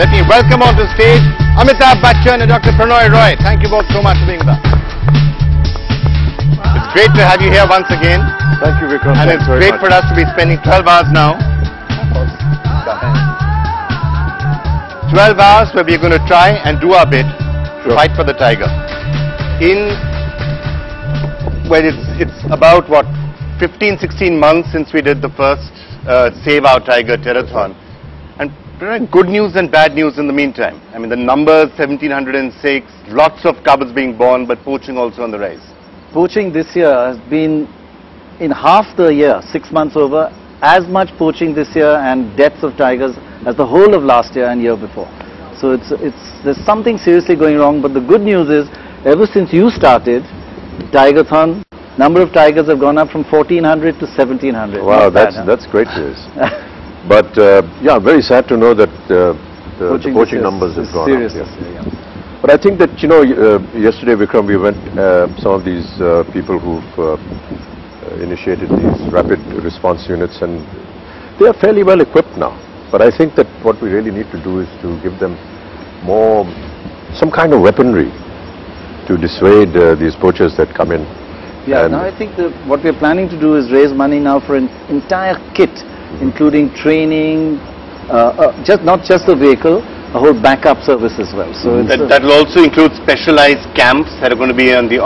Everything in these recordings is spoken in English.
Let me welcome onto stage Amitabh Bachchan and Dr. Pranoy Roy. Thank you both so much for being with us. It's great to have you here once again. Thank you, Vikram. And it's great for us to be spending 12 hours now. 12 hours where we're going to try and do our bit to fight for the tiger. It's about, what, 15, 16 months since we did the first Save Our Tiger Telethon. And good news and bad news in the meantime. I mean, the numbers, 1,706, lots of cubs being born, but poaching also on the rise. Poaching this year has been, in half the year, 6 months over, as much poaching this year and deaths of tigers as the whole of last year and year before. So there's something seriously going wrong, but the good news is, ever since you started, Tigerthon, number of tigers have gone up from 1,400 to 1,700. Wow, that's great news. But yeah, very sad to know that the poaching numbers have gone up. Yeah. But I think that, you know, yesterday, Vikram, we went, some of these people who've initiated these rapid response units, and they are fairly well equipped now. But I think that what we really need to do is to give them some kind of weaponry to dissuade these poachers that come in. Yeah, now I think that what we're planning to do is raise money now for an entire kit, including training, not just the vehicle, a whole backup service as well. So that will also include specialized camps that are going to be on the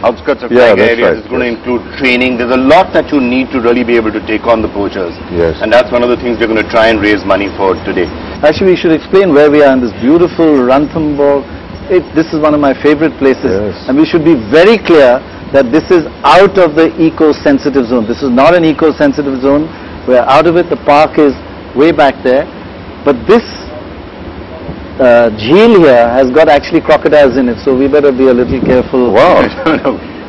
outskirts of tiger areas. It's going to include training. There's a lot that you need to really be able to take on the poachers. Yes. And that's one of the things we're going to try and raise money for today. Actually, we should explain where we are in this beautiful Ranthambore. This is one of my favorite places. Yes. And we should be very clear that this is out of the eco-sensitive zone. This is not an eco-sensitive zone. We're out of it. The park is way back there. But this jheel here has got actually crocodiles in it, so we better be a little careful. Wow.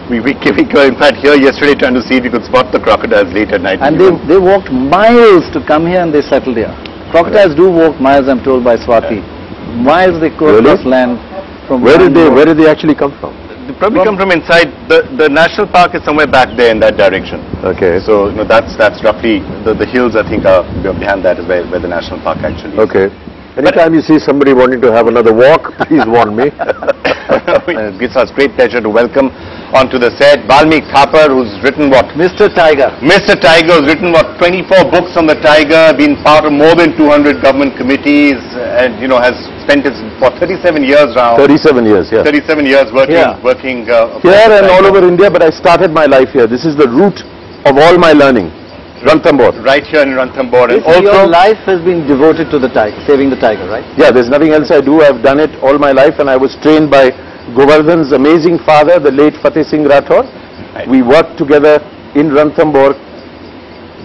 We in fact here yesterday trying to see if we could spot the crocodiles late at night. And they walked miles to come here and they settled here. Crocodiles do walk miles, I'm told, by Swati. Miles they go across land. From where did they actually come from? They probably come from inside. The national park is somewhere back there in that direction. Okay. So you know, that's roughly the hills, I think, are behind that is where the national park actually is. Okay. Anytime you see somebody wanting to have another walk, please warn me. It gives us great pleasure to welcome onto the set Valmik Thapar, who's written what? Mr. Tiger. Mr. Tiger, who's written what? 24 books on the tiger, been part of more than 200 government committees, and you know has spent his 37 years now. 37 years, yeah. 37 years working here and all over India, but I started my life here. This is the root of all my learning. Ranthambore. Right here in Ranthambore. And also your life has been devoted to the tiger, saving the tiger, right? Yeah, there's nothing else I do. I've done it all my life, and I was trained by Govardhan's amazing father, the late Fateh Singh Rathore. Right. We worked together in Ranthambore,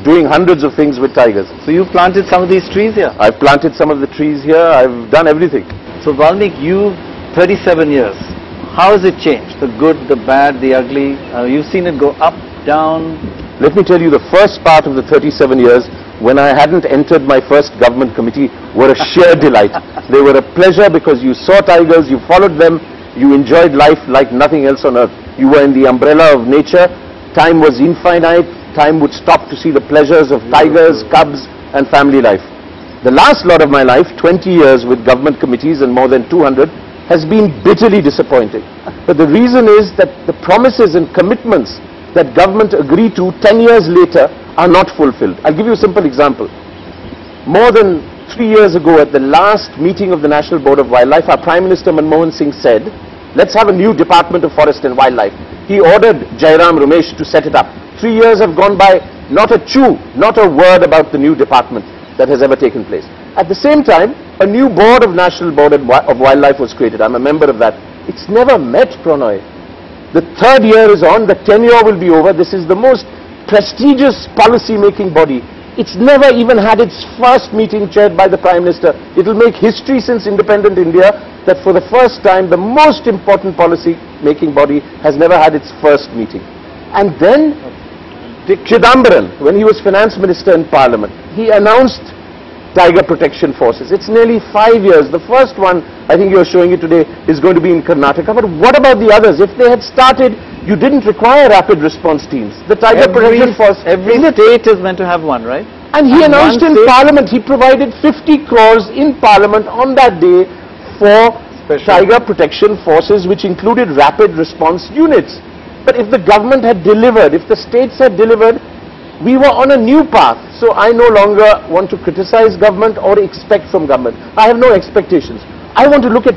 doing hundreds of things with tigers. So you planted some of these trees here? I've planted some of the trees here. I've done everything. So Valmik, you 37 years. How has it changed? The good, the bad, the ugly? You've seen it go up, down. Let me tell you, the first part of the 37 years, when I hadn't entered my first government committee, were a sheer delight. They were a pleasure because you saw tigers, you followed them, you enjoyed life like nothing else on earth. You were in the umbrella of nature. Time was infinite. Time would stop to see the pleasures of tigers, cubs, and family life. The last lot of my life, 20 years with government committees and more than 200, has been bitterly disappointing. But the reason is that the promises and commitments that government agreed to 10 years later are not fulfilled. I'll give you a simple example. More than 3 years ago at the last meeting of the National Board of Wildlife, our Prime Minister Manmohan Singh said, let's have a new Department of Forest and Wildlife. He ordered Jairam Ramesh to set it up. 3 years have gone by, not a chew, not a word about the new department that has ever taken place. At the same time, a new board of National Board of Wildlife was created. I'm a member of that. It's never met, Pranoy. The third year is on, the tenure will be over. This is the most prestigious policy-making body. It's never even had its first meeting chaired by the Prime Minister. It will make history since independent India that for the first time, the most important policy-making body has never had its first meeting. And then, Chidambaran, when he was Finance Minister in Parliament, he announced Tiger Protection Forces. It's nearly 5 years. The first one, I think you're showing it today, is going to be in Karnataka. But what about the others? If they had started, you didn't require rapid response teams. The Tiger Protection Force... Every state is meant to have one, right? And he announced in Parliament, he provided 50 crores in Parliament on that day for tiger protection forces, which included rapid response units. But if the government had delivered, if the states had delivered, we were on a new path. So I no longer want to criticize government or expect from government. I have no expectations. I want to look at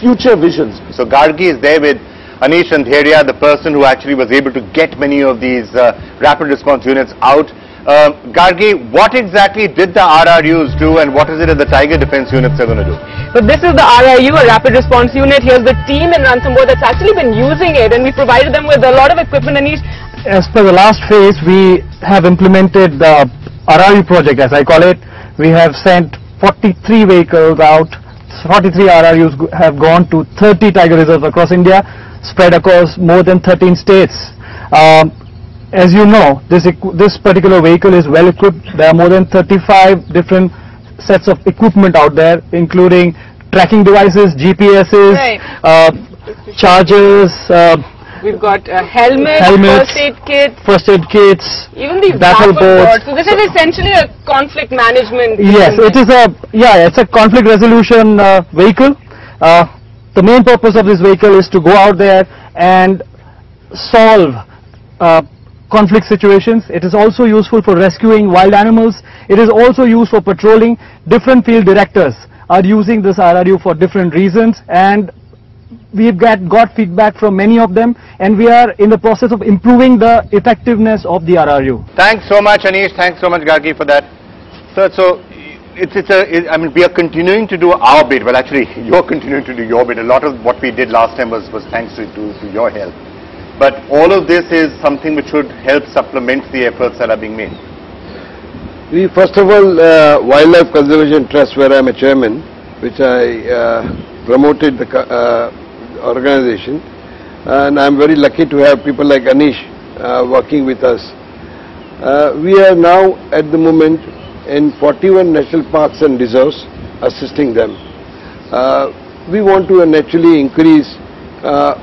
future visions. So Gargi is there with Anish and Dheria, the person who actually was able to get many of these rapid response units out. Gargi, what exactly did the RRUs do, and what is it that the Tiger Defence Units are going to do? So this is the RRU, a rapid response unit. Here's the team in Ranthambore that's actually been using it, and we provided them with a lot of equipment. Anish, as per the last phase, we have implemented the RRU project, as I call it. We have sent 43 vehicles out. 43 RRUs have gone to 30 tiger reserves across India, spread across more than 13 states. As you know, this particular vehicle is well equipped. There are more than 35 different sets of equipment out there, including tracking devices, GPSs, chargers. We've got helmets, first aid kits, even these battle boards. So this is essentially a conflict management. Yes, it is it's a conflict resolution vehicle. The main purpose of this vehicle is to go out there and solve conflict situations. It is also useful for rescuing wild animals. It is also used for patrolling. Different field directors are using this RRU for different reasons, and we've got feedback from many of them, and we are in the process of improving the effectiveness of the RRU. Thanks so much, Anish. Thanks so much, Gargi, for that. So I mean, we are continuing to do our bit. Well, actually, you're continuing to do your bit. A lot of what we did last time was thanks to your help. But all of this is something which should help supplement the efforts that are being made. We, first of all, Wildlife Conservation Trust, where I am a chairman, which I promoted the organization, and I am very lucky to have people like Anish working with us. We are now at the moment in 41 national parks and reserves, assisting them. We want to naturally increase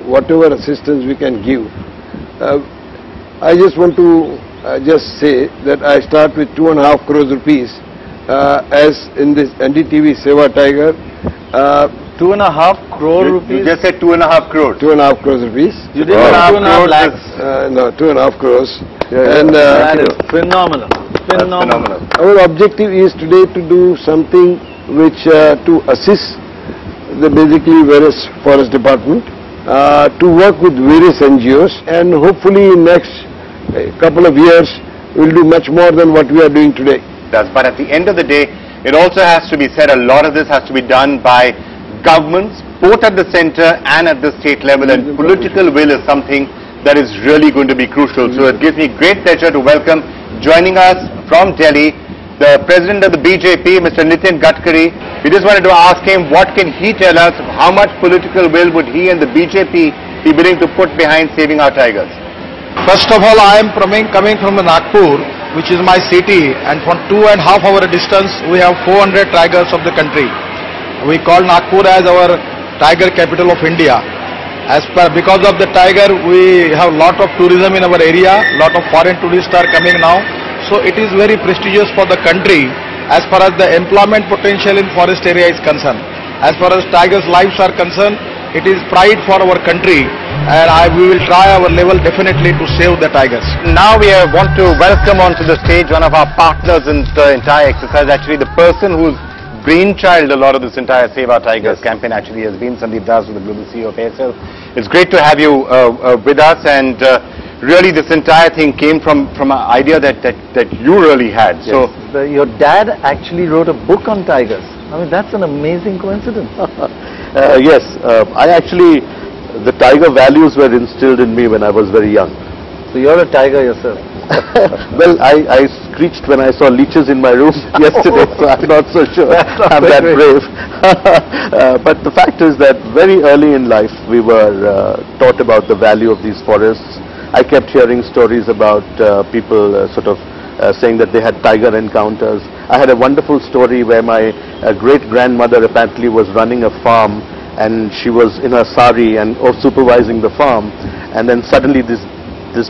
whatever assistance we can give. I just want to just say that I start with 2.5 crores rupees as in this NDTV Seva Tiger. 2.5 crore rupees? You just said 2.5 crores. 2.5 crores rupees. You didn't say 2.5 lakhs. No, 2.5 crores. That is phenomenal. Phenomenal. Our objective is today to do something which to assist the basically various forest department, to work with various NGOs, and hopefully in next couple of years we will do much more than what we are doing today. But at the end of the day, it also has to be said, a lot of this has to be done by governments, both at the center and at the state level, and political will is something that is really going to be crucial. So it gives me great pleasure to welcome, joining us from Delhi, the President of the BJP, Mr. Nitin Gadkari. We just wanted to ask him, what can he tell us, how much political will would he and the BJP be willing to put behind saving our tigers? First of all, I am coming from Nagpur, which is my city, and from 2.5 hour distance we have 400 tigers of the country. We call Nagpur as our tiger capital of India. Because of the tiger, we have lot of tourism in our area, lot of foreign tourists are coming now. So it is very prestigious for the country as far as the employment potential in forest area is concerned. As far as tigers' lives are concerned, it is pride for our country, and we will try our level definitely to save the tigers. Now we want to welcome onto the stage one of our partners in the entire exercise, actually the person whose brainchild a lot of this entire Save Our Tigers campaign actually has been, Sandeep Das, the global CEO of Aircel. It's great to have you with us, and really this entire thing came from an idea that you really had. Yes. So your dad actually wrote a book on tigers. I mean, that's an amazing coincidence. Yes, the tiger values were instilled in me when I was very young. So you're a tiger yourself. Well, I screeched when I saw leeches in my room yesterday, so I'm not so sure I'm that brave. But the fact is that very early in life we were taught about the value of these forests. I kept hearing stories about people saying that they had tiger encounters. I had a wonderful story where my great-grandmother apparently was running a farm, and she was in her sari and supervising the farm, and then suddenly this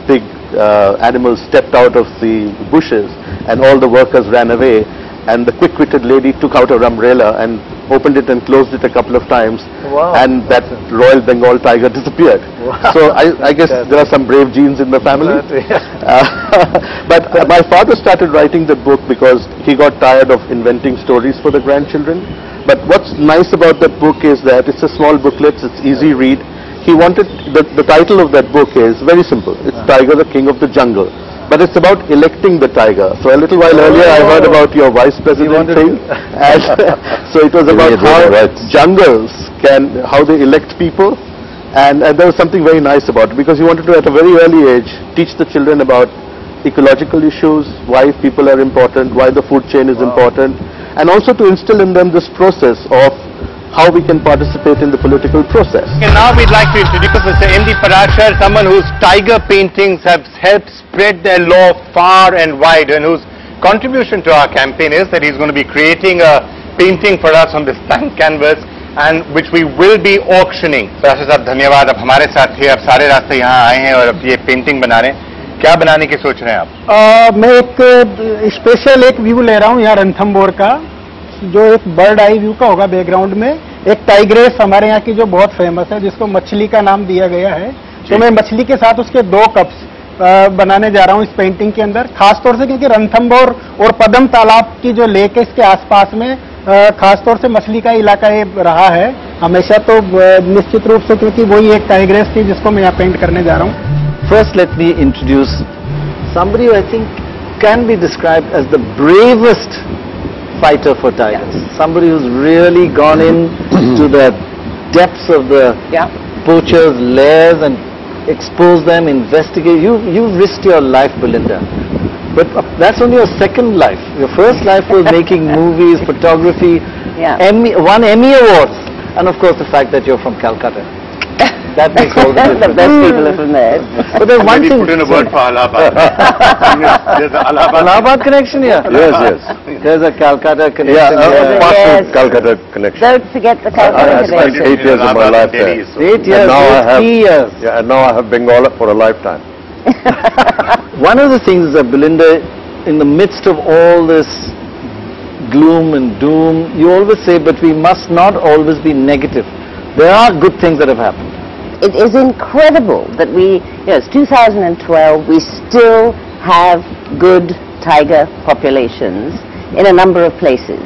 big animal stepped out of the bushes and all the workers ran away, and the quick-witted lady took out her umbrella and opened it and closed it a couple of times, and that Royal Bengal tiger disappeared. So I guess there are some brave genes in the family. But my father started writing the book because he got tired of inventing stories for the grandchildren. But what's nice about that book is that it's a small booklet, it's easy read. He wanted, the title of that book is very simple. It's Tiger, the King of the Jungle. But it's about electing the tiger. So a little while earlier I heard about your vice president thing. And so it was about how jungles how they elect people. And there was something very nice about it, because he wanted to, at a very early age, teach the children about ecological issues, why people are important, why the food chain is important, and also to instill in them this process of how we can participate in the political process. And now we'd like to introduce Mr. M.D. Parashar, someone whose tiger paintings have helped spread their lore far and wide, and whose contribution to our campaign is that he's going to be creating a painting for us on this blank canvas, and which we will be auctioning. Parashar साहब धन्यवाद, अब हमारे साथ थे, अब सारे रास्ते यहाँ आए हैं और अब ये पेंटिंग बना रहे हैं. क्या बनाने की सोच रहे हैं आप? मैं एक स्पेशल एक व्यू ले रहा हूँ यहाँ रणथंभौर का, जो एक बर्ड आई व्यू का होगा बैकग्राउंड में. एक टाइग्रेस हमारे यहाँ की जो बहुत फेमस है, जिसको मछली का नाम दिया गया है. तो मैं मछली के साथ उसके 2 कप्स बनाने जा रहा हूँ इस पेंटिंग के अंदर, खासतौर से क्योंकि रणथंभौर और पदम तालाब की जो लेक है इसके आसपास में खासतौर से मछली का इलाका ये रहा है हमेशा. तो निश्चित रूप से क्योंकि वही एक टाइग्रेस थी जिसको मैं यहाँ पेंट करने जा रहा हूँ. First, let me introduce somebody who I think can be described as the bravest fighter for tigers. Somebody who's really gone in to the depths of the poachers' lairs and exposed them, investigate. You risked your life, Belinda. But that's only your second life. Your first life was making movies, photography, won Emmy Awards, and of course the fact that you're from Calcutta. That makes all the difference. The best people are from there. But there's one thing. Put in a word for Allahabad. There's an Allahabad connection here. Yes. There's a Calcutta connection here. Yes. Calcutta connection. Don't forget the Calcutta connection. 8 years of my life there. 8 years, 3 years. Yeah, and now I have Bengal for a lifetime. One of the things is that, Belinda, in the midst of all this gloom and doom, you always say, but we must not always be negative. There are good things that have happened. It is incredible that it's 2012, we still have good tiger populations in a number of places,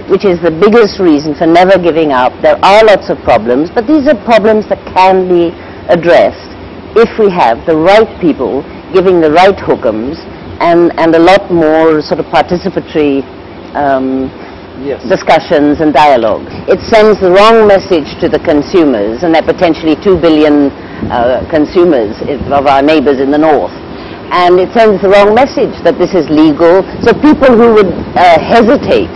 which is the biggest reason for never giving up. There are lots of problems, but these are problems that can be addressed if we have the right people giving the right hukams and a lot more sort of participatory discussions and dialogue. It sends the wrong message to the consumers, and they're potentially 2 billion consumers of our neighbors in the north. And it sends the wrong message that this is legal. So people who would hesitate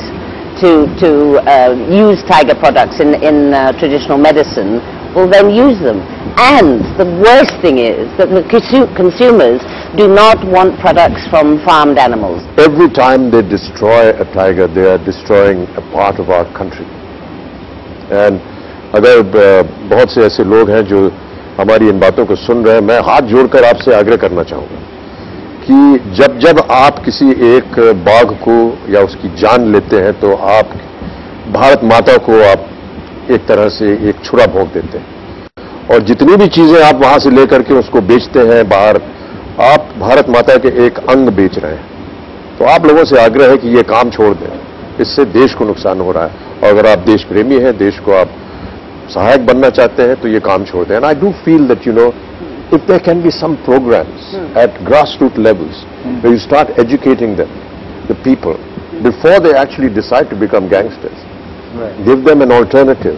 to use tiger products in traditional medicine will then use them. And the worst thing is that the consumers do not want products from farmed animals. Every time they destroy a tiger, they are destroying a part of our country. And अगर बहुत से ऐसे लोग हैं जो हमारी इन बातों को सुन रहे हैं, मैं हाथ जोड़कर आपसे आग्रह करना चाहूँगा कि जब आप किसी एक बाघ को या उसकी जान लेते हैं, तो आप भारत माता को आप एक तरह से एक छुरा भोंक देते हैं, और जितनी भी चीजें आप वहां से लेकर के उसको बेचते हैं बाहर, आप भारत माता के एक अंग बेच रहे हैं. तो आप लोगों से आग्रह है कि ये काम छोड़ दें, इससे देश को नुकसान हो रहा है. और अगर आप देश प्रेमी हैं, देश को आप सहायक बनना चाहते हैं, तो ये काम छोड़ दें. And I do feel that if there can be some programs at grassroots levels where you start educating them, the people, before they actually decide to become gangsters. Give them an alternative,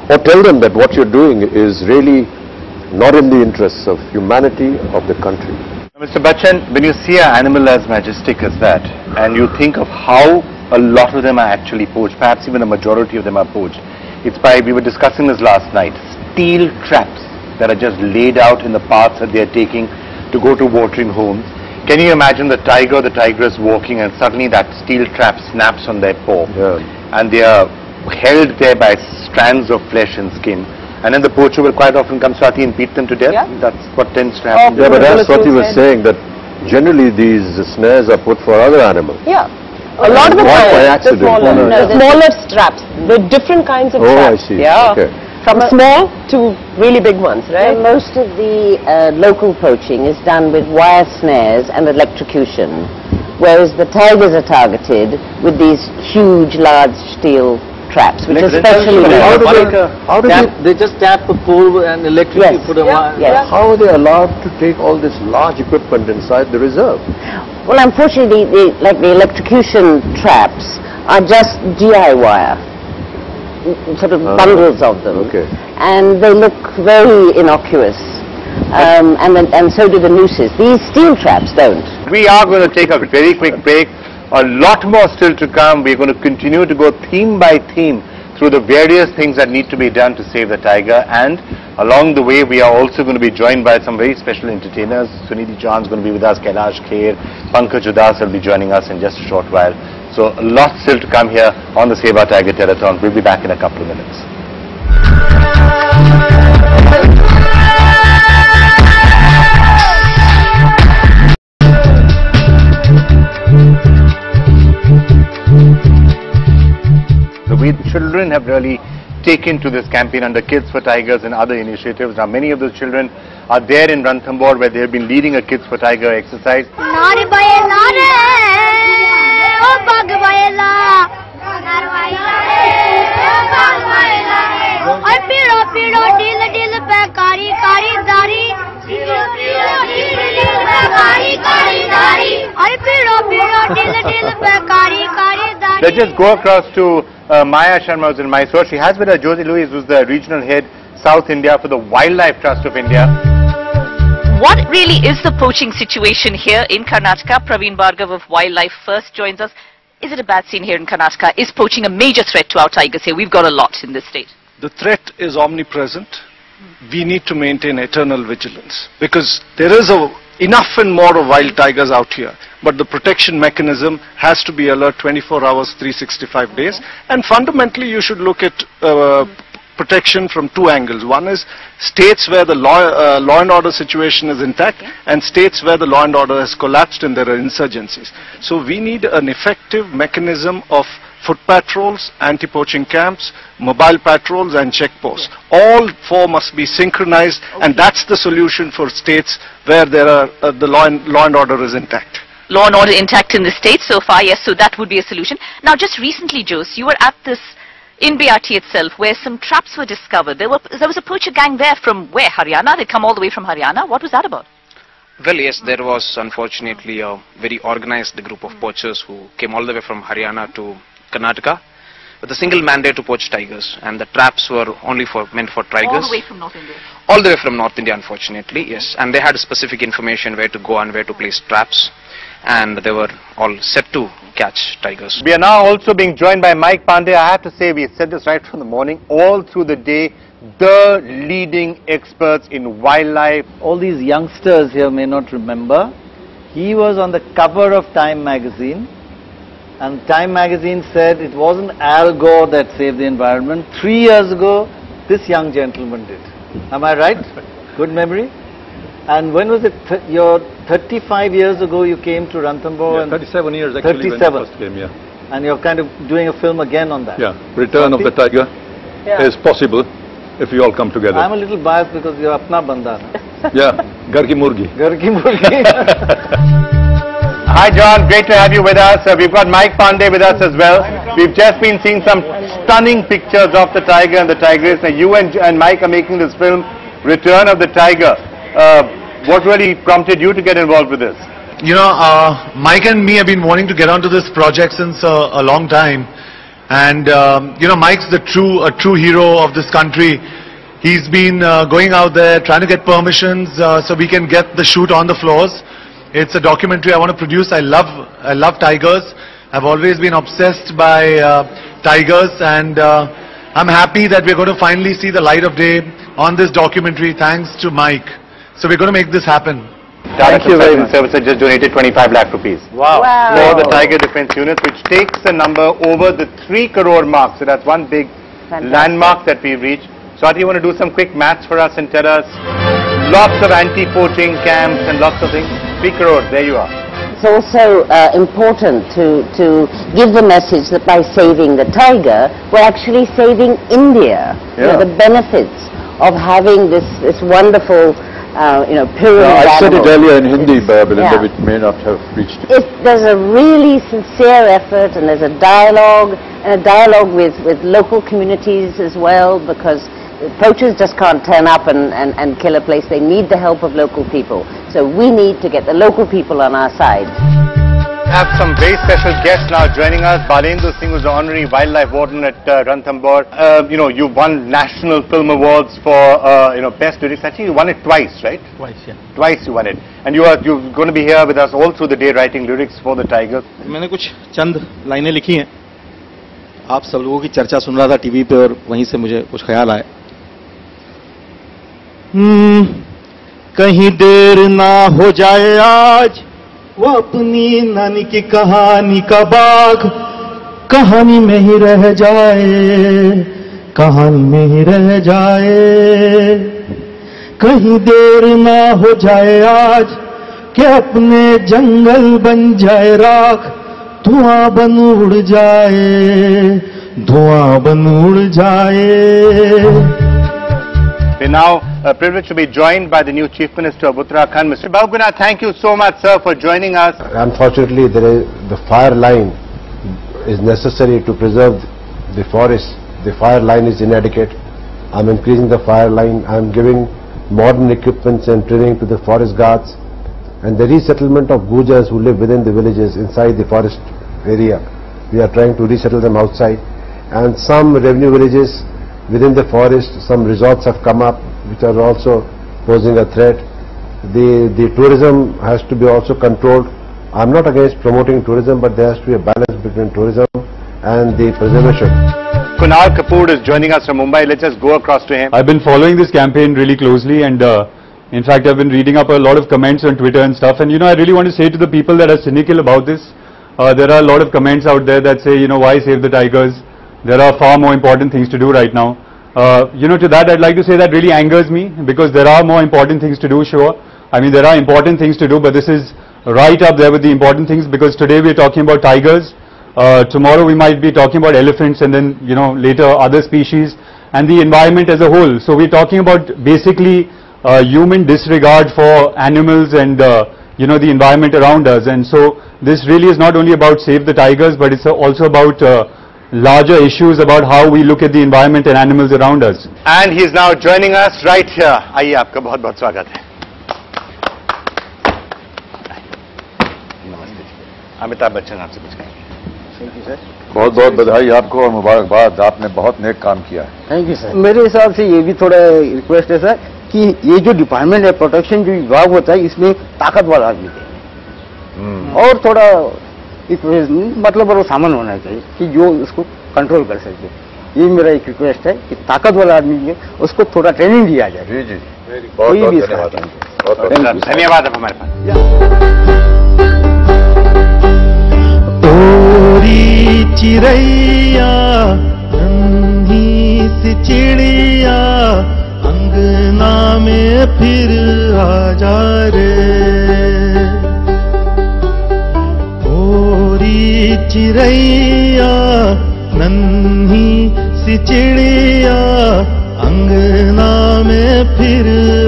or tell them that what you're doing is really not in the interests of humanity, of the country. Mr. Bachchan, when you see an animal as majestic as that, and you think of how a lot of them are actually poached, perhaps even a majority of them are poached, it's by, we were discussing this last night, steel traps that are just laid out in the paths that they are taking to go to watering homes. Can you imagine the tiger or the tigress walking, and suddenly that steel trap snaps on their paw, and they are held there by strands of flesh and skin, and then the poacher will quite often come, Swati, and beat them to death? That's what tends to happen. Yeah, but that's what he was saying, that generally these snares are put for other animals. Yeah. A lot of the Or by time, accident. the smaller straps. There are different kinds of traps. I see. Yeah. Okay. From small to really big ones, right? Yeah, most of the local poaching is done with wire snares and electrocution, whereas the tigers are targeted with these huge, large steel traps, which are specially made. They just tap a pole and electricity put a wire. Yes. How are they allowed to take all this large equipment inside the reserve? Well, unfortunately, the electrocution traps are just GI wire, sort of bundles of them, and they look very innocuous, and so do the nooses. These steel traps don't. We are going to take a very quick break. A lot more still to come. We're going to continue to go theme by theme through the various things that need to be done to save the tiger, and along the way we are also going to be joined by some very special entertainers. Sunidhi John's going to be with us, Kailash Kher, Pankaj Udas will be joining us in just a short while. So a lot still to come here on the Save Our Tiger Telethon. We'll be back in a couple of minutes. We children have really taken to this campaign under Kids for Tigers and other initiatives. Now many of those children are there in Ranthambore where they have been leading a Kids for Tiger exercise. Let's just go across to Maya Sharma, who's in Mysore. She has with her Josie Louise, who's the regional head South India for the Wildlife Trust of India. What really is the poaching situation here in Karnataka? Praveen Bhargav of Wildlife First joins us. Is it a bad scene here in Karnataka? Is poaching a major threat to our tigers here? We've got a lot in this state. The threat is omnipresent. We need to maintain eternal vigilance because there is enough and more of wild tigers out here. But the protection mechanism has to be alert 24 hours, 365 days. And fundamentally, you should look at protection from two angles. One is states where the law and order situation is intact, and states where the law and order has collapsed and there are insurgencies. So we need an effective mechanism of foot patrols, anti-poaching camps, mobile patrols and checkposts. All four must be synchronized, and that's the solution for states where there are the law and order is intact. Law and order intact in the state so far, yes, so that would be a solution. Now just recently, Jose, you were at this in BRT itself where some traps were discovered. There was a poacher gang there from where? Haryana? They come all the way from Haryana. What was that about? Well, yes, there was unfortunately a very organized group of poachers who came all the way from Haryana to Karnataka with a single mandate to poach tigers, and the traps were only meant for tigers. All the way from North India? All the way from North India, unfortunately, yes. And they had specific information where to go and where to place traps, and they were all set to catch tigers. We are now also being joined by Mike Pandey. I have to say, we said this right from the morning, all through the day, the leading experts in wildlife. All these youngsters here may not remember, he was on the cover of Time magazine, and Time magazine said it wasn't Al Gore that saved the environment. 3 years ago, this young gentleman did. Am I right? Good memory? And when was it? Your 35 years ago you came to Ranthambore? Yeah, 37 years actually 37. when I first came, yeah. And you're kind of doing a film again on that. Yeah, Return of the Tiger is possible if we all come together. I'm a little biased because you're apna banda. Yeah, Ghar ki Murgi. Ghar ki Murgi. Hi John, great to have you with us. We've got Mike Pandey with us as well. We've just been seeing some stunning pictures of the tiger and the tigress. Now you and Mike are making this film, Return of the Tiger. What really prompted you to get involved with this? You know, Mike and me have been wanting to get onto this project since a long time. And, you know, Mike's a true hero of this country. He's been going out there trying to get permissions so we can get the shoot on the floors. It's a documentary I want to produce. I love tigers. I've always been obsessed by tigers, and I'm happy that we're going to finally see the light of day on this documentary thanks to Mike. So we're going to make this happen. Thank you very much. Services just donated 25 lakh rupees. Wow. For the Tiger Defence Units, which takes the number over the 3 crore mark. So that's one big landmark that we've reached. Swati, you want to do some quick maths for us and tell us? lots of anti-poaching camps and lots of things. Speaker Road, there you are. It's also important to give the message that by saving the tiger, we're actually saving India. Yeah. You know, the benefits of having this wonderful, pyramid I said it animal. earlier in Hindi, Belinda, Yeah. which may not have reached it. If there's a really sincere effort and there's a dialogue, and a dialogue with local communities as well, because poachers just can't turn up and kill a place. They need the help of local people. So we need to get the local people on our side. We have some very special guests now joining us. Balendra Singh, who's the Honorary Wildlife Warden at Ranthambore. You won National Film Awards for, Best Lyrics. Actually, you won it twice, right? Twice, yeah. Twice you won it. And you're going to be here with us all through the day writing lyrics for the Tigers. मैंने कुछ चंद लाइनें लिखी हैं. आप सब लोगों की चर्चा सुन रहा था टीवी पे और वहीं से मुझे कुछ ख्याल आए. कहीं देर ना हो जाए आज, वो अपनी नानी की कहानी का बाग कहानी में ही रह जाए, कहानी में ही रह जाए. कहीं देर ना हो जाए आज कि अपने जंगल बन जाए राख, धुआं बन उड़ जाए, धुआं बन उड़ जाए. We're now privileged to be joined by the new Chief Minister of Uttarakhand, Mr. Bahuguna. Thank you so much, sir, for joining us. Unfortunately, the fire line is necessary to preserve the forest. The fire line is inadequate. I'm increasing the fire line. I'm giving modern equipments and training to the forest guards. And the resettlement of Gujars who live within the villages inside the forest area. We are trying to resettle them outside. And some revenue villages within the forest, some resorts have come up which are also posing a threat. The tourism has to be also controlled. I'm not against promoting tourism, but there has to be a balance between tourism and the preservation. Kunal Kapoor is joining us from Mumbai. Let's just go across to him. I've been following this campaign really closely, and in fact I've been reading up a lot of comments on Twitter and stuff, and I really want to say to the people that are cynical about this, there are a lot of comments out there that say, why save the tigers? There are far more important things to do right now. To that I'd like to say that really angers me, because there are more important things to do, sure. I mean, there are important things to do, but this is right up there with the important things, because today we're talking about tigers, tomorrow we might be talking about elephants, and then, later other species, and the environment as a whole. So we're talking about basically human disregard for animals and, the environment around us. And so this really is not only about save the tigers, but it's also about larger issues about how we look at the environment and animals around us. And he's now joining us right here. Aaiye, aapka bahut bahut swagat hai. Amitabh Bachchan, aapse kuch kahenge. Thank you, sir. बहुत बहुत बधाई आपको और मुबारकबाद, आपने बहुत नेक काम किया है. Thank you sir. मेरे हिसाब से ये भी थोड़ा रिक्वेस्ट है सर कि ये जो डिपार्टमेंट है, प्रोटेक्शन जो विभाग होता है, इसमें ताकत वाला आदमी चाहिए और थोड़ा मतलब वो सामान होना चाहिए कि जो उसको कंट्रोल कर सके. ये मेरा एक रिक्वेस्ट है कि ताकत वाला आदमी है, उसको थोड़ा ट्रेनिंग दिया जाए. जी जी, कोई भी धन्यवाद हमारे पास. ओरी चिड़ैया नन्ही सी चिड़िया अंगना में फिर आ जा रे. ओरी चिड़ैया नन्ही सी चिड़िया अंगना में फिर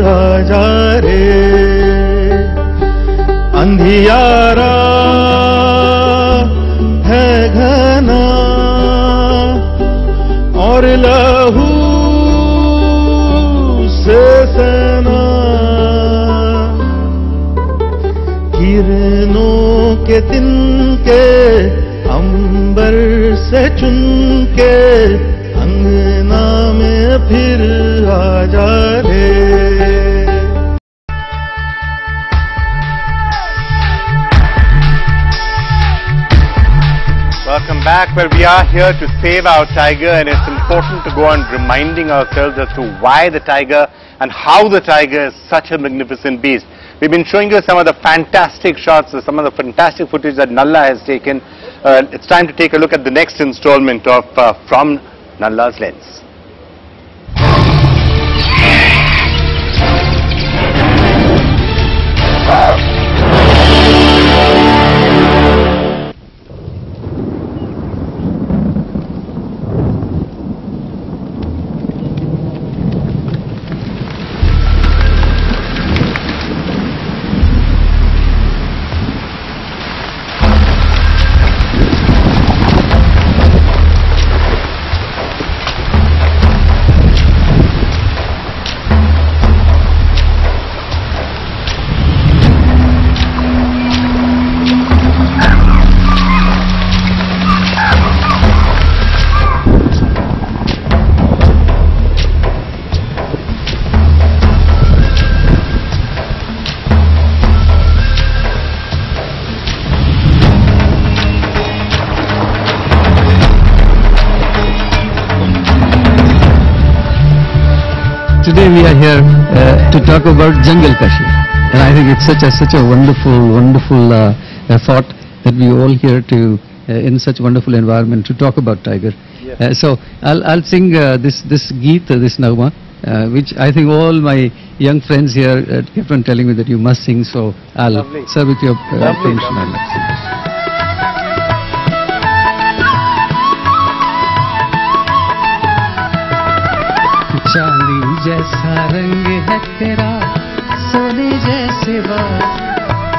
आ जा रे. अंधियारा है घना और लहू से सना, किरणों के तिनके अंबर से चुनके अंगना में फिर आ जा रे. Welcome back. Well, we are here to save our tiger, and it's important to go on reminding ourselves as to why the tiger and how the tiger is such a magnificent beast. We've been showing you some of the fantastic shots, some of the fantastic footage that Nalla has taken. It's time to take a look at the next installment of From Nalla's Lens. today we are here to talk about Jungle Kashi, and I think it's such a wonderful thought that we all here to in such wonderful environment to talk about tiger. Yes. So I'll sing this geet, this nagma, which I think all my young friends here kept on telling me that you must sing. So I'll serve with your permission. चांदी जैसा रंग है तेरा सोने जैसे बाल,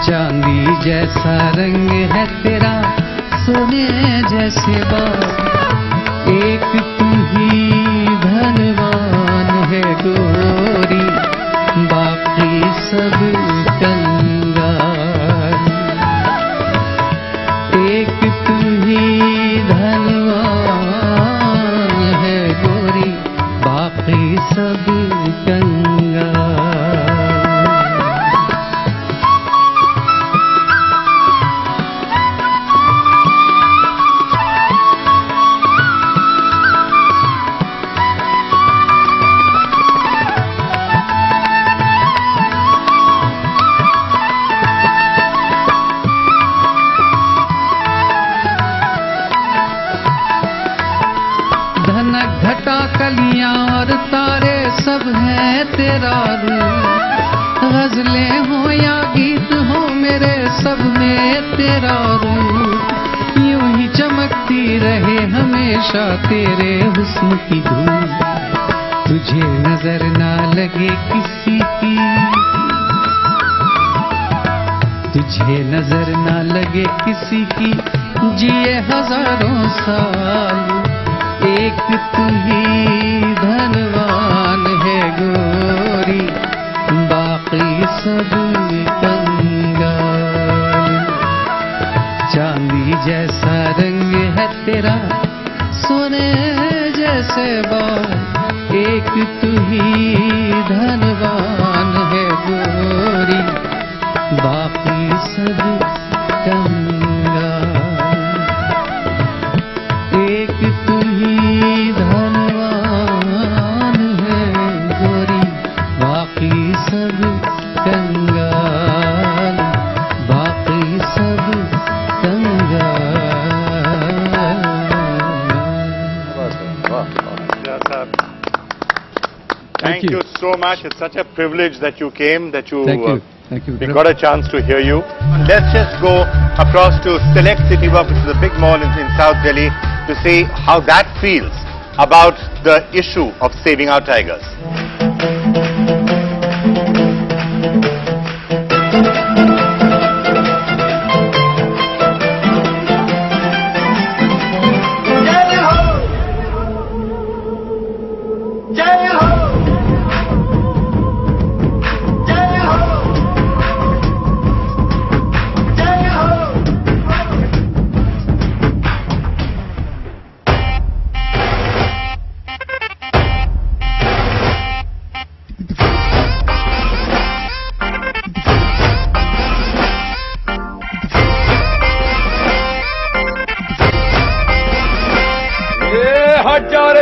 चांदी जैसा रंग है तेरा सोने जैसे बाल, एक तू ही धनवान है गोरी, बाकी सब कंगाल, एक तू ही धनवान है गोरी, बाकी सब कंगाल। धनक घटा कलियां और तारे सब हैं तेरा रूप, गजलें हो या गीत हो मेरे सब में तेरा रूप, यूं ही चमकती रहे हमेशा तेरे हुस्न की धूप, तुझे नजर ना लगे किसी की, तुझे नजर ना लगे किसी की, जिए हजारों साल, एक तू ही धनवान है गोरी, बाकी सब कंगाल, चांदी जैसा रंग है तेरा सोने जैसे बाल, एक तू ही धनवान है गोरी, बाकी सब कंगाल, एक तू ही धनवान है गोरी, बाकी सब कंगाल, बाकी सब कंगाल। Thank you so much. It's such a privilege that you came, that you... Thank you. We got a chance to hear you. Let's just go across to Select City Walk, which is a big mall in South Delhi, to see how that feels about the issue of saving our tigers.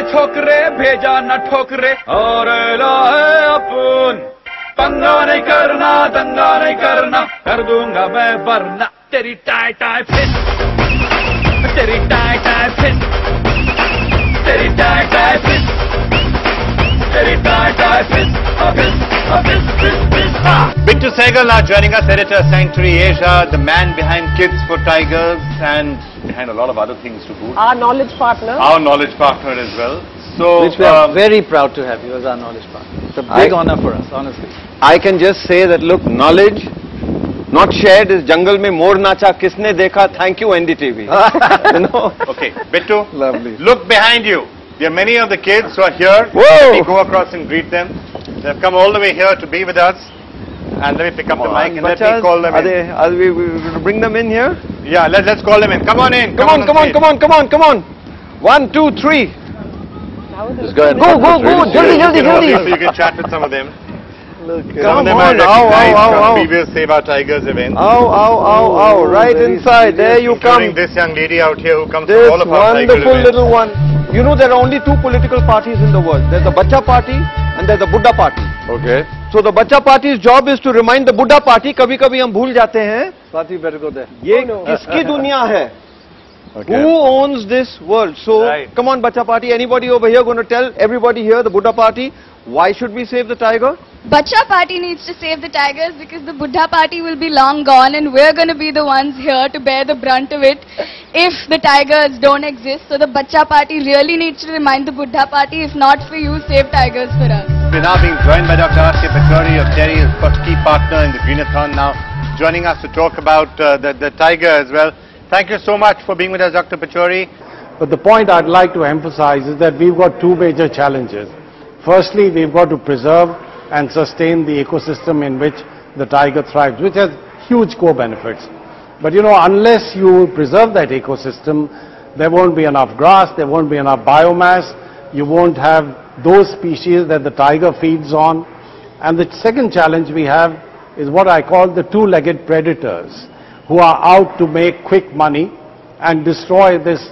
छोकरे भेजा न ठोकरे और लाए अपन, पंगा नहीं करना दंगा नहीं करना, कर दूंगा मैं वरना तेरी टाई टाई फिन, तेरी टाई टाई फिन, तेरी टाई टाई फिन, तेरी टाई टाई फिन, Victor Sehgal now joining us, editor Sanctuary Asia, the man behind Kids for Tigers and behind a lot of other things to boot. Our knowledge partner. Our knowledge partner as well. So, which we are very proud to have you as our knowledge partner. It's a big honor for us, honestly. I can just say that, look, knowledge not shared is jungle mein more nacha kisne dekha. Thank you NDTV. You know? Okay, Bittu, lovely. Look behind you. There are many of the kids who are here. Whoa. Let me go across and greet them. They have come all the way here to be with us. And let me pick up the mic and let me call them in. Are we bring them in here? Yeah, let's call them in. Come on in. Come on. 1, 2, 3. Just go ahead. Go. Jaldi. So you can chat with some of them. Some of them are recognized from previous Save Our Tigers events. Right inside. There you come. Including this young lady out here who comes from all of our Tiger events. This wonderful little one. You know there are only two political parties in the world. There's the Bacha party and there's a Buddha party. Okay. So the Bacha party's job is to remind the Buddha party, कभी-कभी हम भूल जाते हैं, Swati better go there. ये किसकी दुनिया है? Okay. Who owns this world? So, come on, Bacha party, anybody over here going to tell everybody here, the Buddha party, why should we save the tiger? Bacha party needs to save the tigers because the Buddha party will be long gone and we're going to be the ones here to bear the brunt of it if the tigers don't exist. So the Bacha party really needs to remind the Buddha party, if not for you, save tigers for us. We're now being joined by Dr. R.K. Pachauri of Terry, his key partner in the Greenathon, now joining us to talk about the tiger as well. Thank you so much for being with us, Dr. Pachauri. But the point I'd like to emphasize is that we've got two major challenges. Firstly, we've got to preserve and sustain the ecosystem in which the tiger thrives, which has huge co-benefits. But you know, unless you preserve that ecosystem, there won't be enough grass, there won't be enough biomass, you won't have those species that the tiger feeds on. And the second challenge we have is what I call the two-legged predators, who are out to make quick money and destroy this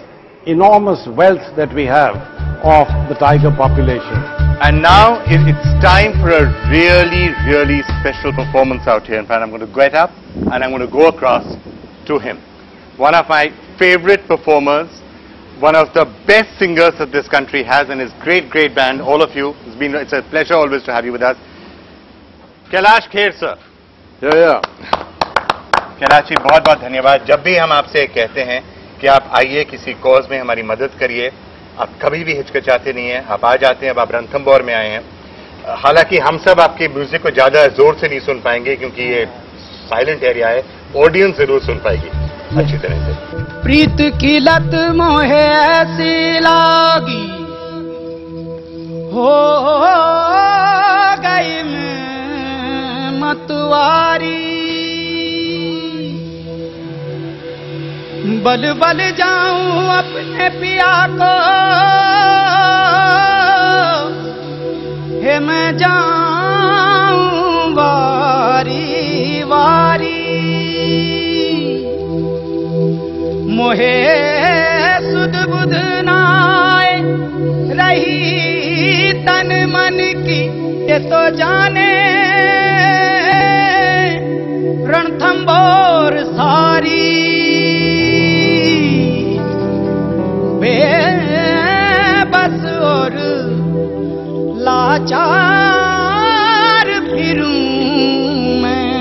enormous wealth that we have of the tiger population. And now it's time for a really special performance out here. In fact, I'm going to get up and I'm going to go across to him. One of my favorite performers, one of the best singers that this country has, and his great band, all of you. It's a pleasure always to have you with us. Kailash Kher sir. Yeah. Kailash ji बहुत बहुत धन्यवाद. जब भी हम आपसे कहते हैं कि आप आइए किसी कॉज में हमारी मदद करिए, आप कभी भी हिचकिचाते नहीं हैं, आप आ जाते हैं. अब आप रणथंभौर में आए हैं. हालांकि हम सब आपके म्यूजिक को ज्यादा जोर से नहीं सुन पाएंगे क्योंकि ये साइलेंट एरिया है. ऑडियंस जरूर सुन पाएगी अच्छी तरह से. प्रीत की लत मोहे ऐसी लागी हो गई मैं मतवारी, बल बल जाऊं अपने पिया को हे मैं जाऊं वारी वारी, मोहे सुध बुध नाय रही तन मन की ये तो जाने रणथंभौर सारी, बेबस और लाचार फिरूं मैं,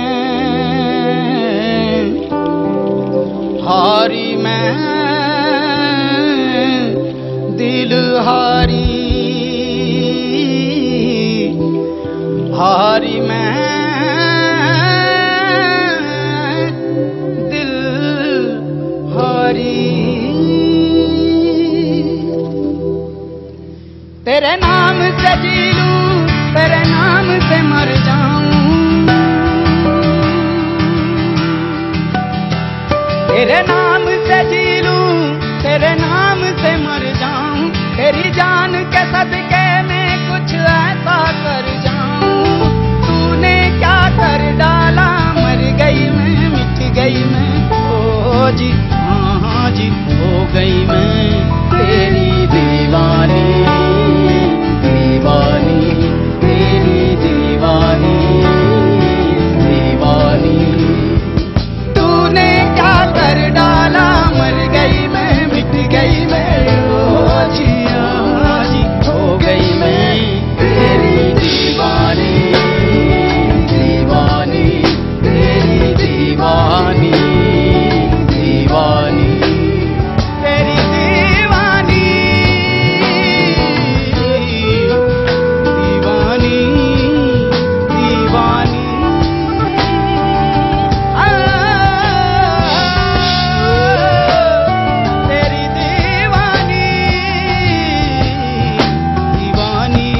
हारी मैं दिल हारी, हारी मैं दिल हारी, तेरे नाम से जी लूं, तेरे नाम से मर जाऊं, तेरे नाम से जी लूं, तेरे नाम से मर जाऊं, तेरी जान के सदके में कुछ ऐसा कर जाऊं, तूने क्या कर डाला, मर गई मैं, मिट गई मैं, ओ जी हाँ जी हो गई मैं तेरी दीवानी, दीवानी तेरी दीवानी, दीवानी तूने क्या कर डाला, मर गई मैं, मिट गई मैं, ओ जी हो गई मैं तेरी दीवानी, दीवानी तेरी दीवानी, दीवानी तेरी दीवानी, दीवानी दीवानी तेरी दीवानी, दीवानी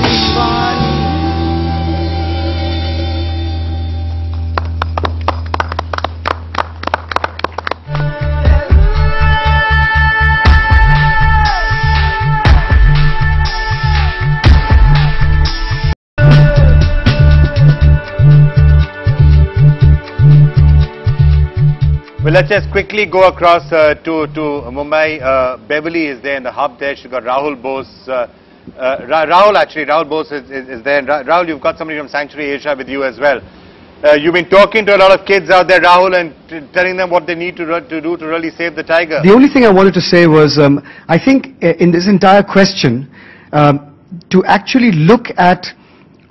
दीवानी. Well, let's just quickly go across to Mumbai. Beverly is there in the hub there. She's got Rahul Bose Rahul Bose is there. And Rahul, you've got somebody from Sanctuary Asia with you as well. You've been talking to a lot of kids out there, Rahul, and telling them what they need to do to really save the tiger. The only thing I wanted to say was, I think in this entire question, to actually look at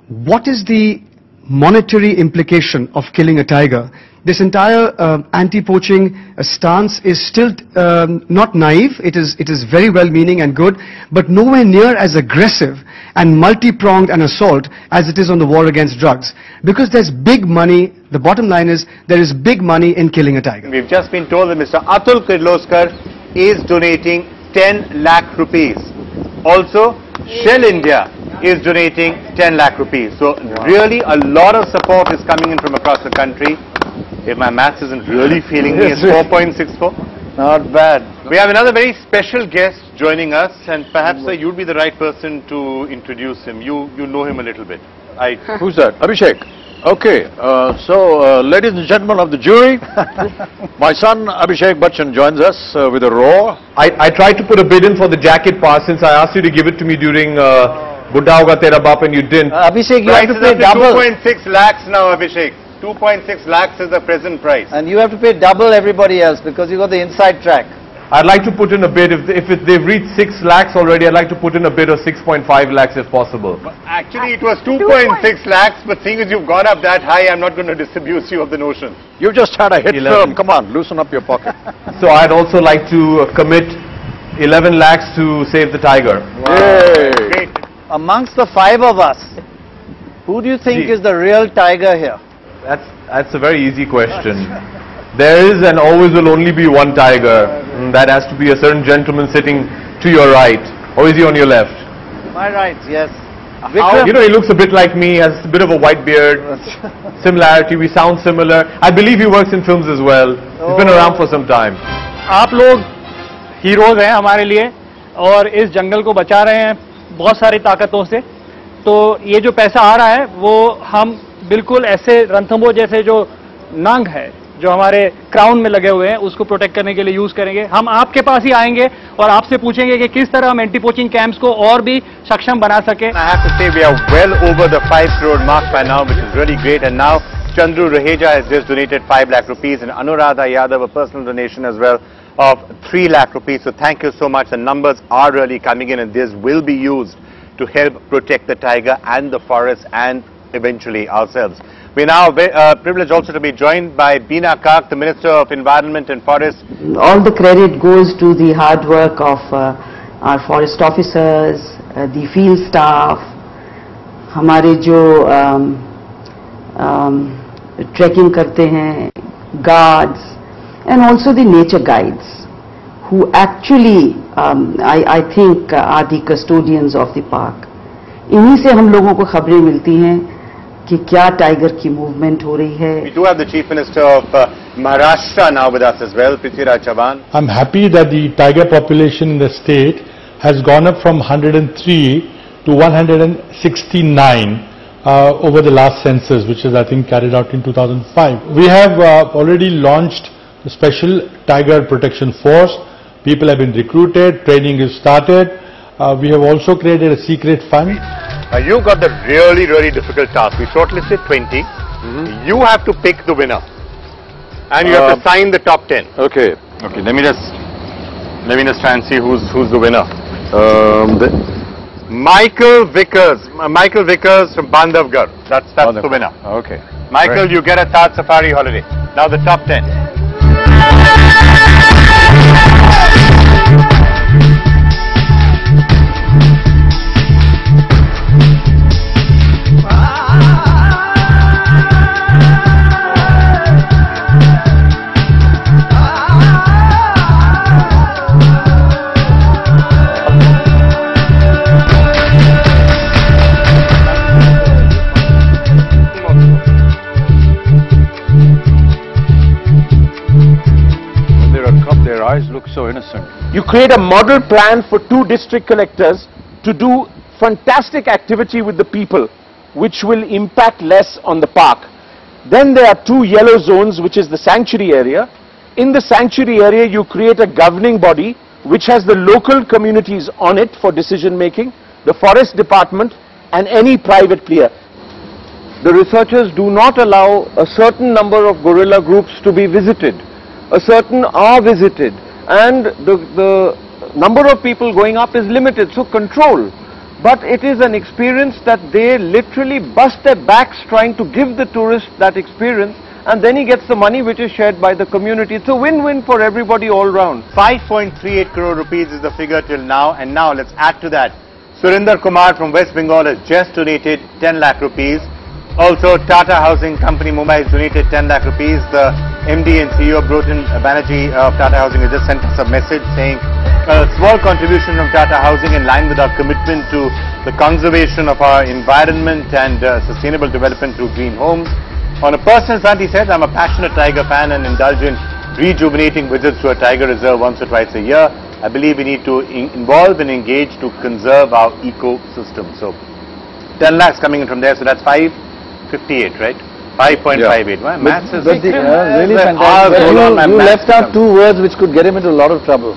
what is the monetary implication of killing a tiger. This entire anti-poaching stance is still not naive. It is very well-meaning and good, but nowhere near as aggressive and multi-pronged an assault as it is on the war against drugs. Because there's big money. The bottom line is there is big money in killing a tiger. We've just been told that Mr. Atul Kirloskar is donating 10 lakh rupees. Also, Shell India is donating 10 lakh rupees. So really a lot of support is coming in from across the country. If my maths isn't really failing me, it's 4.64. Not bad. We have another very special guest joining us, and perhaps sir, you'd be the right person to introduce him. You know him a little bit. Who's that? Abhishek. Okay, ladies and gentlemen of the jury, my son Abhishek Bachchan joins us with a roar. I tried to put a bid in for the jacket pass since I asked you to give it to me during Buddha Hoga Tera Bap and you didn't. Abhishek, you have to pay double. 2.6 lakhs now, Abhishek. 2.6 lakhs is the present price. And you have to pay double everybody else because you got the inside track. I'd like to put in a bid, if they've reached 6 lakhs already, I'd like to put in a bid of 6.5 lakhs if possible. Actually, it was 2.6 lakhs, but seeing as you've gone up that high, I'm not going to disabuse you of the notion. You just had a hit film. Come on, loosen up your pocket. So I'd also like to commit 11 lakhs to save the tiger. Wow. Great. Amongst the 5 of us, who do you think is the real tiger here? That's a very easy question. There is and always will only be one tiger. That has to be a certain gentleman sitting to your right. Or is he on your left? My right, yes. You know, he looks a bit like me, has a bit of a white beard. Similarity, we sound similar. I believe he works in films as well. He's been around for some time. आप लोग heroes हैं हमारे लिए और इस जंगल को बचा रहे हैं बहुत सारी ताकतों से. तो ये जो पैसा आ रहा है वो हम बिल्कुल ऐसे रणथंभों जैसे जो नंग है जो हमारे क्राउन में लगे हुए हैं उसको प्रोटेक्ट करने के लिए यूज करेंगे. हम आपके पास ही आएंगे और आपसे पूछेंगे कि किस तरह हम एंटी पोचिंग कैंप्स को और भी सक्षम बना सके. I have to say we are well over the 5 crore mark by now, which is really great. And now Chandru Raheja has just donated 5 lakh rupees and Anuradha Yadav a personal donation as well of 3 lakh rupees. So thank you so much. The numbers are really coming in and this will be used to help protect the tiger and the forest and eventually ourselves. We are now privileged also to be joined by Beena Kak, the Minister of Environment and Forest. All the credit goes to the hard work of our forest officers, the field staff, हमारे जो trekking करते हैं, guards, and also the nature guides, who actually, I think, are the custodians of the park. इन्हीं से हम लोगों को खबरें मिलती हैं कि क्या टाइगर की मूवमेंट हो रही है. We do have the Chief Minister of Maharashtra now with us as well, Prithviraj Chavan. I'm happy that the tiger population in the state has gone up from 103 to 169 over the last census, which is I think carried out in 2005. We have already launched a special tiger protection force. People have been recruited, training is started. We have also created a secret fund. You got the really, really difficult task. We shortlisted 20. You have to pick the winner. And you have to sign the top 10. Okay. Okay, let me just try and see who's the winner. Michael Vickers from Bandhavgarh. That's the winner. Okay. Michael, you get a Taj Safari holiday. Now the top 10. Their eyes look so innocent. You create a model plan for 2 district collectors to do fantastic activity with the people, which will impact less on the park. Then there are 2 yellow zones, which is the sanctuary area. In the sanctuary area, you create a governing body, which has the local communities on it for decision making. the forest department and any private player. The researchers do not allow a certain number of gorilla groups to be visited. A certain are visited, and the number of people going up is limited, so control. But it is an experience that they literally bust their backs trying to give the tourist that experience, and then he gets the money which is shared by the community. It's a win-win for everybody all round. 5.38 crore rupees is the figure till now, and now let's add to that. Surinder Kumar from West Bengal has just donated 10 lakh rupees. Also, Tata Housing Company Mumbai has donated 10 lakh rupees. The MD and CEO Broten Banerjee of Tata Housing has just sent us a message saying a small contribution from Tata Housing in line with our commitment to the conservation of our environment and sustainable development through green homes. On a personal front, he says, I'm a passionate tiger fan and indulge in rejuvenating visits to a tiger reserve once or twice a year. I believe we need to involve and engage to conserve our ecosystem. So 10 lakhs coming in from there, so that's 558, right? 5.58. Wow, maths is really fantastic. You left out two words which could get him into a lot of trouble.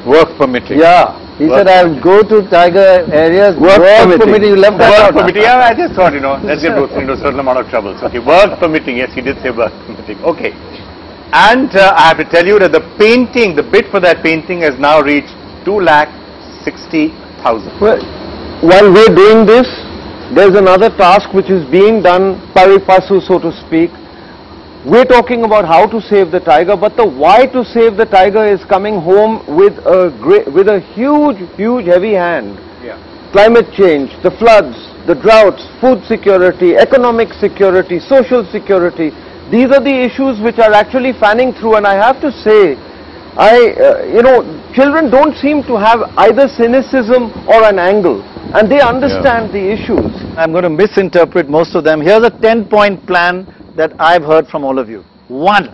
Work permitting. Yeah. He said, I'll go to tiger areas, work permitting. You left that out. Work permitting. Yeah, I just thought, let's get Broten into a certain amount of trouble. So, okay, work permitting. Yes, he did say work permitting. Okay. And I have to tell you that the painting, the bid for that painting has now reached 2,60,000. Well, while we're doing this, there's another task which is being done pari passu, so to speak. We're talking about how to save the tiger, but the why to save the tiger is coming home with a huge heavy hand. Yeah. Climate change, the floods, the droughts, food security, economic security, social security. These are the issues which are actually fanning through, and I have to say, children don't seem to have either cynicism or an angle, and they understand the issues. I'm going to misinterpret most of them. Here's a 10-point plan that I've heard from all of you. 1,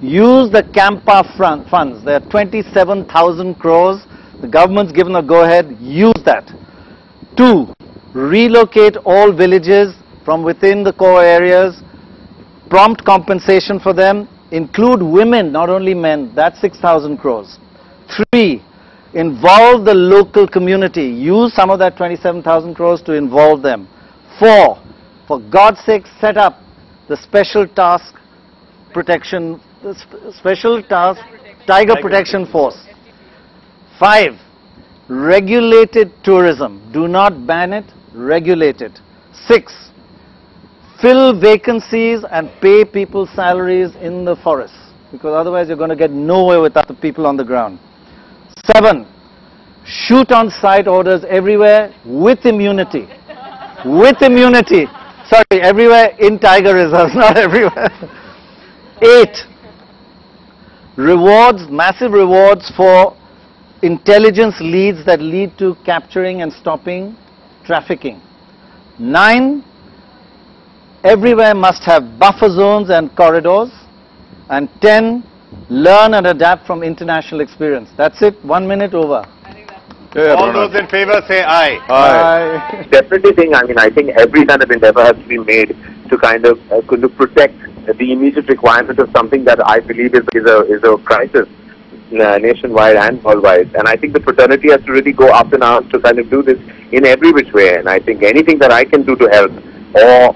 use the Campa funds. There are 27,000 crores. The government's given a go-ahead. Use that. 2, relocate all villages from within the core areas. Prompt compensation for them. Include women, not only men. That's 6,000 crores. 3, involve the local community. Use some of that 27,000 crores to involve them. 4, for God's sake, set up the special task protection, tiger protection force. 5, regulated tourism. Do not ban it, regulate it. 6, fill vacancies and pay people salaries in the forests, because otherwise you're going to get nowhere without the people on the ground. 7, shoot on sight orders everywhere with immunity. With immunity. Sorry, everywhere in tiger reserves, not everywhere. 8, rewards, massive rewards for intelligence leads that lead to capturing and stopping trafficking. 9, everywhere must have buffer zones and corridors. And 10, learn and adapt from international experience. That's it, 1 minute over. All those in favor say aye. Aye. Definitely I think every kind of endeavor has to be made to kind of protect the immediate requirement of something that I believe is a crisis nationwide and worldwide. And I think the fraternity has to really go up in arms to kind of do this in every which way. And I think anything that I can do to help or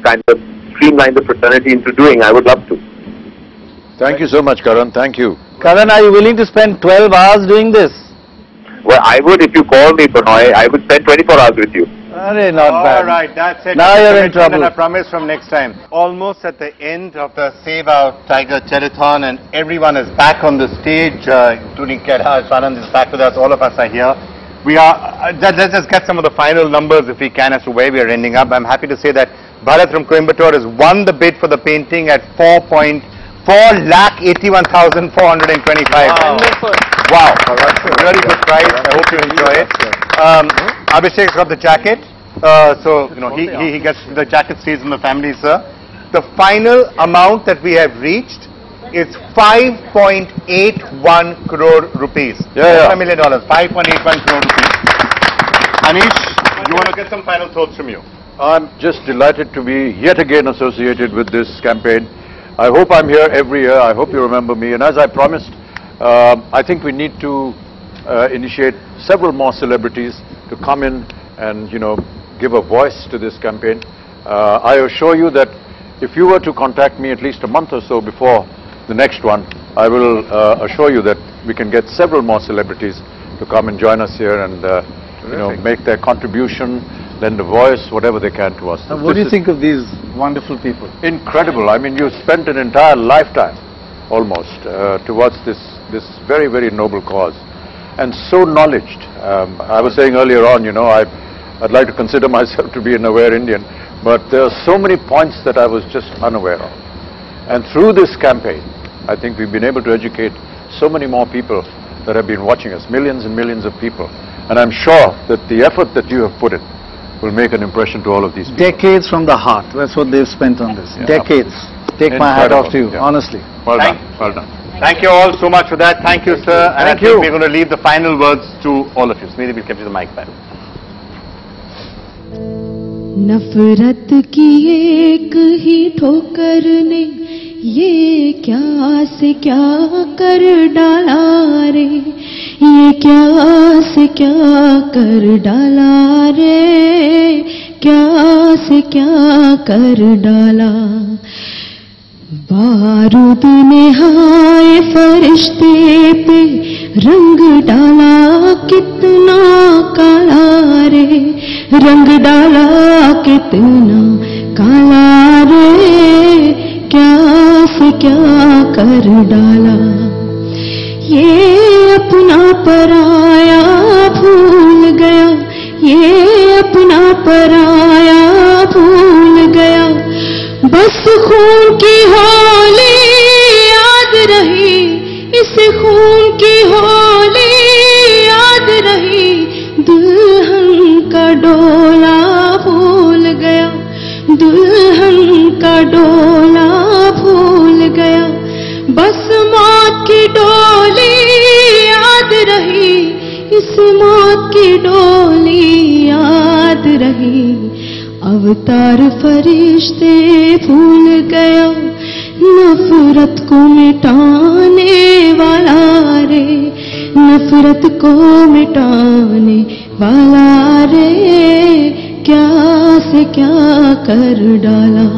kind of streamline the fraternity into doing, I would love to. Thank you so much, Karan. Thank you. Karan, are you willing to spend 12 hours doing this? Well, I would if you call me, Prannoy. I would spend 24 hours with you. Not bad. All right, that's it. Now you're in trouble. And I promise from next time. Almost at the end of the Save Our Tiger Telethon, and everyone is back on the stage, including Kedha, Swanand is back with us. All of us are here. We are, let's just get some of the final numbers if we can as to where we are ending up. I'm happy to say that Bharat from Coimbatore has won the bid for the painting at 4,81,425. Wow. That's a really good price. I hope you enjoy it. Abhishek's got the jacket. He gets the jacket, stays in the family, sir. The final amount that we have reached is 5.81 crore rupees. $1 million. 5.81 crore rupees. Anish, you want to get some final thoughts from you? I'm just delighted to be yet again associated with this campaign. I hope I'm here every year. I hope you remember me. And as I promised, I think we need to initiate several more celebrities to come in and, give a voice to this campaign. I assure you that if you were to contact me at least a month or so before the next one, I will assure you that we can get several more celebrities to come and join us here and, make their contribution, lend a voice, whatever they can to us. What do you think of these wonderful people? Incredible. I mean, you spent an entire lifetime almost towards this very, very noble cause, and so knowledged. I was saying earlier on, I'd like to consider myself to be an aware Indian, but there are so many points that I was just unaware of. And through this campaign, I think we've been able to educate so many more people that have been watching us, millions and millions of people. And I'm sure that the effort that you have put in will make an impression to all of these people. Decades from the heart. That's what they've spent on this. Yeah. Decades. Take my hat off to you, honestly. Well done. Well done. Thank you all so much for that. Thank you, sir. And I think we're going to leave the final words to all of you. So maybe we'll give you the mic back. नफरत की एक ही ठोकर ने ये क्या से क्या कर डाला रे, ये क्या से क्या कर डाला रे, क्या से क्या कर डाला। बारूद ने हाय फरिश्ते पे रंग डाला, कितना काला रे, रंग डाला कितना काला रे, क्या से क्या कर डाला। ये अपना पराया भूल गया, ये अपना पराया भूल गया, बस खून की होली याद रही, इस खून की होली याद रही, दुल्हन का डोला भूल गया, दुल्हन का डोला भूल गया, बस मौत की डोली याद रही, इस मौत की डोली याद रही। अवतार फरिश्ते भूल गया, नफरत को मिटाने वाला रे, नफरत को मिटाने वाला रे, क्या से क्या कर डाला।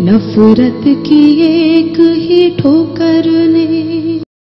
नफरत की एक ही ठोकर ने